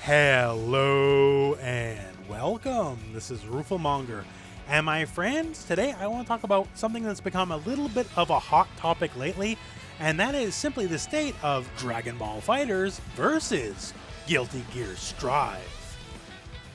Hello and welcome. This is rooflemonger. And my friends, today I want to talk about something that's become a little bit of a hot topic lately, and that is simply the state of Dragon Ball FighterZ versus Guilty Gear Strive.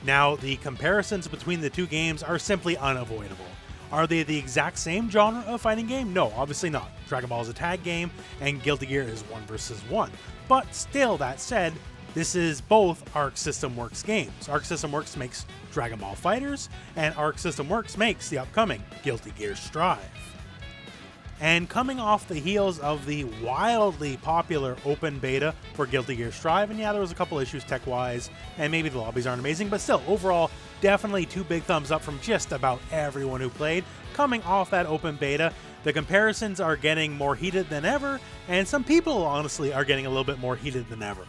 Now, the comparisons between the two games are simply unavoidable. Are they the exact same genre of fighting game? No, obviously not. Dragon Ball is a tag game, and Guilty Gear is 1 versus 1. But still, that said, this is both Arc System Works games. Arc System Works makes Dragon Ball FighterZ, and Arc System Works makes the upcoming Guilty Gear Strive. And coming off the heels of the wildly popular open beta for Guilty Gear Strive, and yeah, there was a couple issues tech-wise, and maybe the lobbies aren't amazing, but still, overall, definitely two big thumbs up from just about everyone who played. Coming off that open beta, the comparisons are getting more heated than ever, and some people, honestly, are getting a little bit more heated than ever.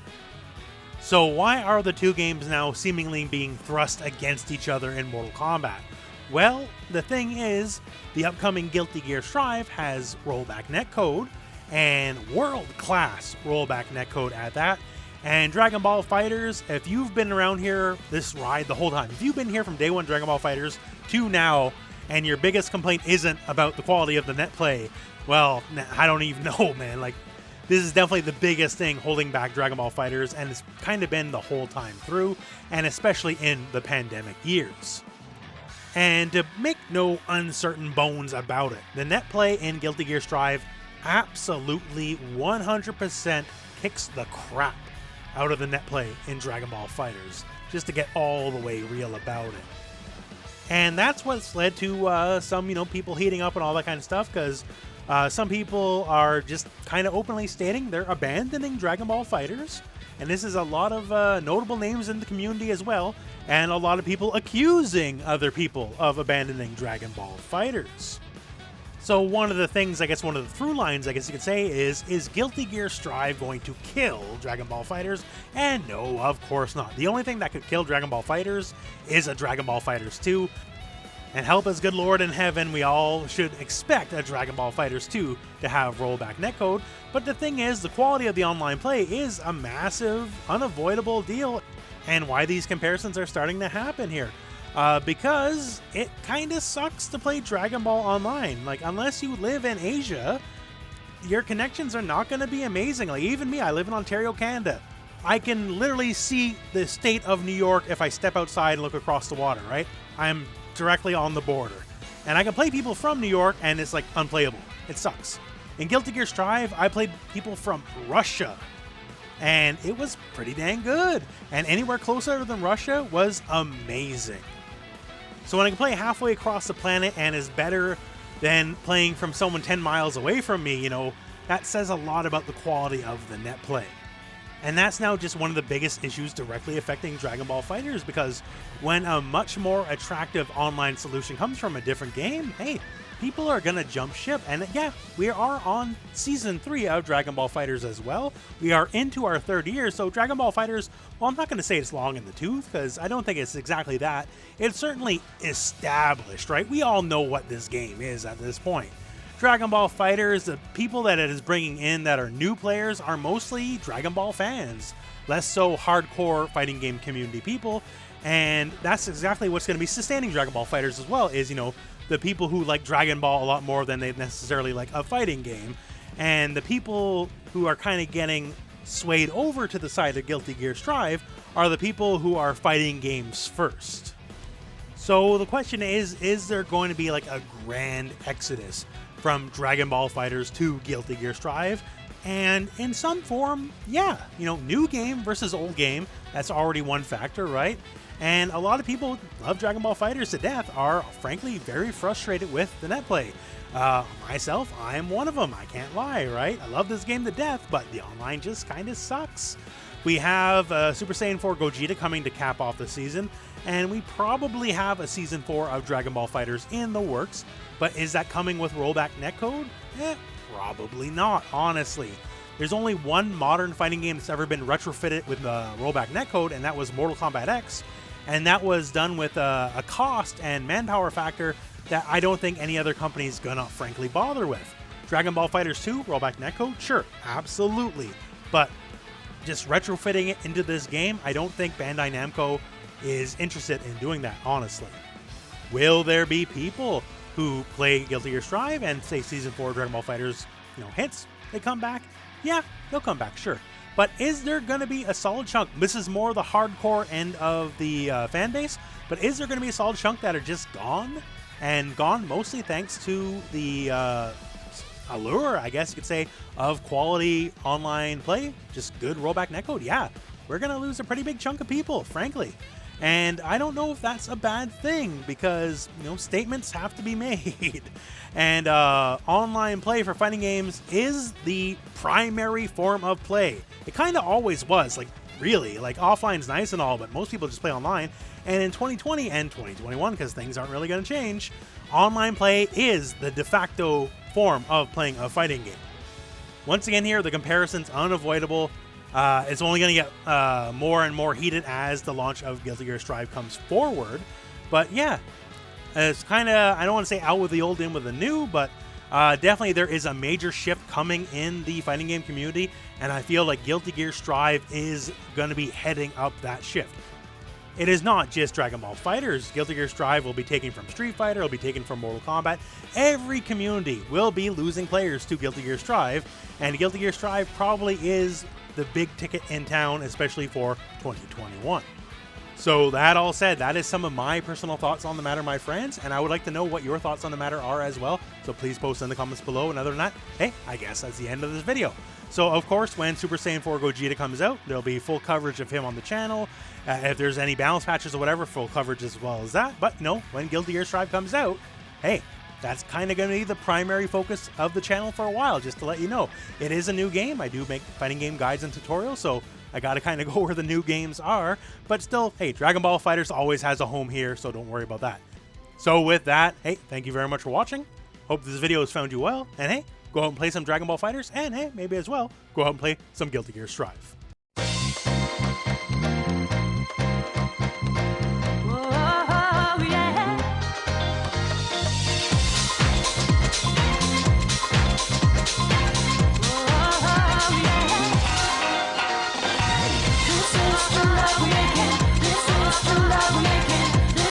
So why are the two games now seemingly being thrust against each other in Mortal Kombat? Well, the thing is, the upcoming Guilty Gear Strive has rollback netcode, and world-class rollback netcode at that. And Dragon Ball FighterZ, if you've been around here this ride the whole time, if you've been here from day one Dragon Ball FighterZ to now, and your biggest complaint isn't about the quality of the netplay, well, I don't even know, man. Like, this is definitely the biggest thing holding back Dragon Ball FighterZ, and it's kind of been the whole time through, and especially in the pandemic years. And to make no uncertain bones about it, the netplay in Guilty Gear Strive absolutely 100% kicks the crap out of the netplay in Dragon Ball FighterZ, just to get all the way real about it. And that's what's led to some, people heating up and all that kind of stuff, because some people are just kind of openly stating they're abandoning Dragon Ball FighterZ, and this is a lot of notable names in the community as well, and a lot of people accusing other people of abandoning Dragon Ball FighterZ. So one of the things, one of the through lines, you could say, is Guilty Gear Strive going to kill Dragon Ball FighterZ? And no, of course not. The only thing that could kill Dragon Ball FighterZ is a Dragon Ball FighterZ 2. And help us good Lord in heaven, we all should expect a Dragon Ball FighterZ 2 to have rollback netcode. But the thing is, the quality of the online play is a massive, unavoidable deal. And why these comparisons are starting to happen here. Because it kind of sucks to play Dragon Ball online. Like, unless you live in Asia, your connections are not going to be amazing. Like, even me, I live in Ontario, Canada. I can literally see the state of New York if I step outside and look across the water, right? I'm directly on the border. And I can play people from New York, and it's, unplayable. It sucks. In Guilty Gear Strive, I played people from Russia, and it was pretty dang good. And anywhere closer than Russia was amazing. So when I can play halfway across the planet and is better than playing from someone 10 miles away from me, that says a lot about the quality of the net play. And that's now just one of the biggest issues directly affecting Dragon Ball FighterZ, because when a much more attractive online solution comes from a different game, hey, people are going to jump ship. And yeah, we are on Season 3 of Dragon Ball FighterZ as well. We are into our third year, so Dragon Ball FighterZ, well, I'm not going to say it's long in the tooth, because I don't think it's exactly that. It's certainly established, right? We all know what this game is at this point. Dragon Ball FighterZ, the people that it is bringing in that are new players are mostly Dragon Ball fans, less so hardcore fighting game community people, and that's exactly what's going to be sustaining Dragon Ball FighterZ as well, is, the people who like Dragon Ball a lot more than they necessarily like a fighting game, and the people who are kind of getting swayed over to the side of Guilty Gear Strive are the people who are fighting games first. So the question is there going to be a grand exodus from Dragon Ball FighterZ to Guilty Gear Strive? And in some form, yeah, new game versus old game, that's already one factor, right? And a lot of people who love Dragon Ball FighterZ to death are frankly very frustrated with the netplay. Myself, I am one of them, I can't lie, right? I love this game to death, but the online just kind of sucks. We have Super Saiyan 4 Gogeta coming to cap off the season, and we probably have a Season 4 of Dragon Ball FighterZ in the works, but is that coming with rollback netcode? Probably not, honestly. There's only one modern fighting game that's ever been retrofitted with rollback netcode, and that was Mortal Kombat X, and that was done with a cost and manpower factor that I don't think any other company is gonna frankly bother with. Dragon Ball FighterZ 2 rollback netcode? Sure, absolutely. But just retrofitting it into this game, I don't think Bandai Namco is interested in doing that, honestly. Will there be people who play Guilty Gear Strive and say Season 4 Dragon Ball FighterZ, hits, they come back? Yeah, they'll come back, sure. But is there going to be a solid chunk? This is more the hardcore end of the fan base, but is there going to be a solid chunk that are just gone? And gone mostly thanks to the allure, I guess you could say, of quality online play, just good rollback netcode. Yeah, we're going to lose a pretty big chunk of people, frankly. And I don't know if that's a bad thing, because, statements have to be made. And online play for fighting games is the primary form of play. It kind of always was, really. Offline's nice and all, but most people just play online. And in 2020 and 2021, because things aren't really going to change, online play is the de facto form of playing a fighting game. Once again here, the comparison's unavoidable. It's only going to get more and more heated as the launch of Guilty Gear Strive comes forward. But yeah, it's kind of, I don't want to say out with the old, in with the new, but definitely there is a major shift coming in the fighting game community, and I feel like Guilty Gear Strive is going to be heading up that shift. It is not just Dragon Ball FighterZ. Guilty Gear Strive will be taken from Street Fighter, it'll be taken from Mortal Kombat. Every community will be losing players to Guilty Gear Strive, and Guilty Gear Strive probably is the big ticket in town, especially for 2021. So that all said, that is some of my personal thoughts on the matter, my friends, and I would like to know what your thoughts on the matter are as well, so please post in the comments below. And other than that, hey, I guess that's the end of this video. So of course, when Super Saiyan 4 Gogeta comes out, there'll be full coverage of him on the channel. If there's any balance patches or whatever, full coverage as well as that. But when Guilty Gear Strive comes out, hey, that's kind of going to be the primary focus of the channel for a while, just to let you know. It is a new game. I do make fighting game guides and tutorials, so I got to kind of go where the new games are. But still, hey, Dragon Ball FighterZ always has a home here, so don't worry about that. So with that, hey, thank you very much for watching. Hope this video has found you well. And hey, go out and play some Dragon Ball FighterZ. And hey, maybe as well, go out and play some Guilty Gear Strive.